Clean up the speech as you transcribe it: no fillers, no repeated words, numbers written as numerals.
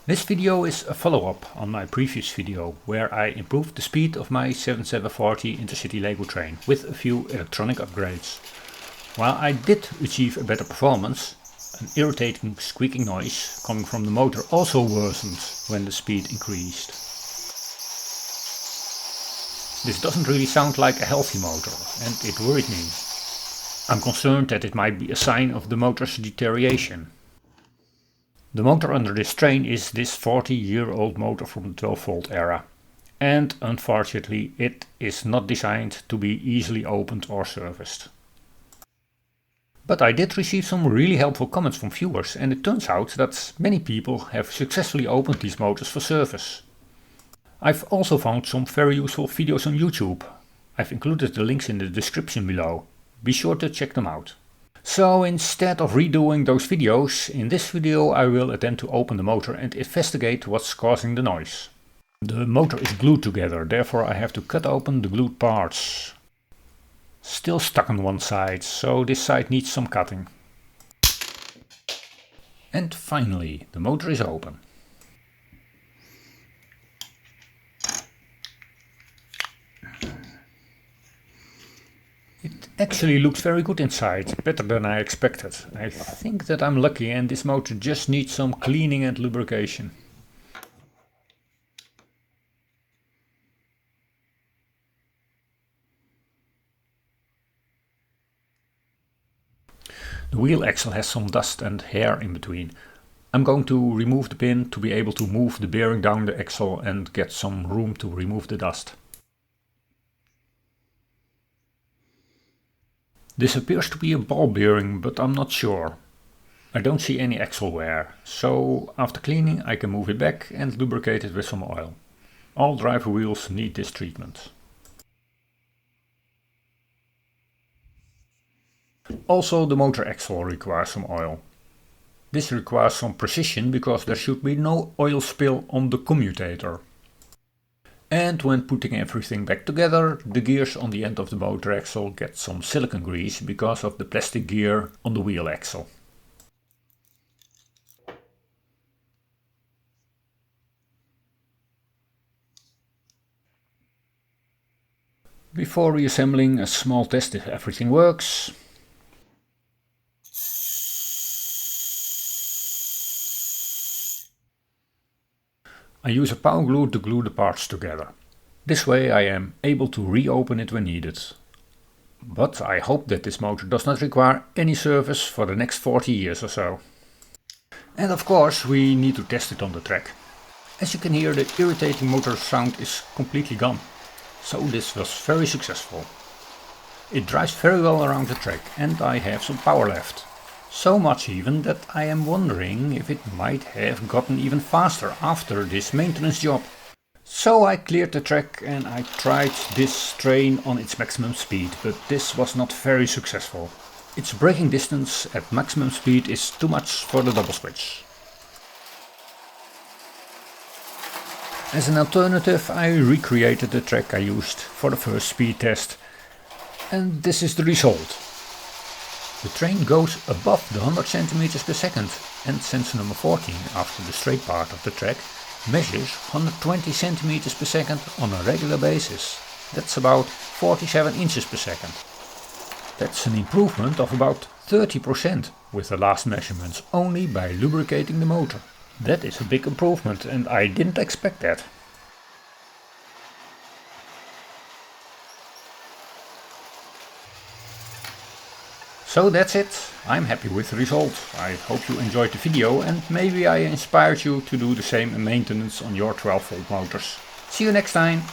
This video is a follow-up on my previous video where I improved the speed of my 7740 intercity Lego train with a few electronic upgrades. While I did achieve a better performance, an irritating squeaking noise coming from the motor also worsened when the speed increased. This doesn't really sound like a healthy motor and it worried me. I'm concerned that it might be a sign of the motor's deterioration. The motor under this train is this 40-year-old motor from the 12-volt era, and unfortunately it is not designed to be easily opened or serviced. But I did receive some really helpful comments from viewers, and it turns out that many people have successfully opened these motors for service. I've also found some very useful videos on YouTube. I've included the links in the description below. Be sure to check them out. So instead of redoing those videos, in this video I will attempt to open the motor and investigate what's causing the noise. The motor is glued together, therefore I have to cut open the glued parts. Still stuck on one side, so this side needs some cutting. And finally, the motor is open. It actually looks very good inside, better than I expected. I think that I'm lucky and this motor just needs some cleaning and lubrication. The wheel axle has some dust and hair in between. I'm going to remove the pin to be able to move the bearing down the axle and get some room to remove the dust. This appears to be a ball bearing, but I'm not sure. I don't see any axle wear, so after cleaning I can move it back and lubricate it with some oil. All driver wheels need this treatment. Also, the motor axle requires some oil. This requires some precision because there should be no oil spill on the commutator. And when putting everything back together, the gears on the end of the motor axle get some silicone grease because of the plastic gear on the wheel axle. Before reassembling, a small test if everything works. I use a power glue to glue the parts together. This way I am able to reopen it when needed. But I hope that this motor does not require any service for the next 40 years or so. And of course we need to test it on the track. As you can hear, the irritating motor sound is completely gone. So this was very successful. It drives very well around the track and I have some power left. So much even that I am wondering if it might have gotten even faster after this maintenance job. So I cleared the track and I tried this train on its maximum speed, but this was not very successful. Its braking distance at maximum speed is too much for the double switch. As an alternative, I recreated the track I used for the first speed test. And this is the result. The train goes above the 100 cm per second and sensor number 14 after the straight part of the track measures 120 cm per second on a regular basis. That's about 47 inches per second. That's an improvement of about 30% with the last measurements only by lubricating the motor. That is a big improvement and I didn't expect that. So that's it. I'm happy with the result. I hope you enjoyed the video and maybe I inspired you to do the same maintenance on your 12-volt motors. See you next time.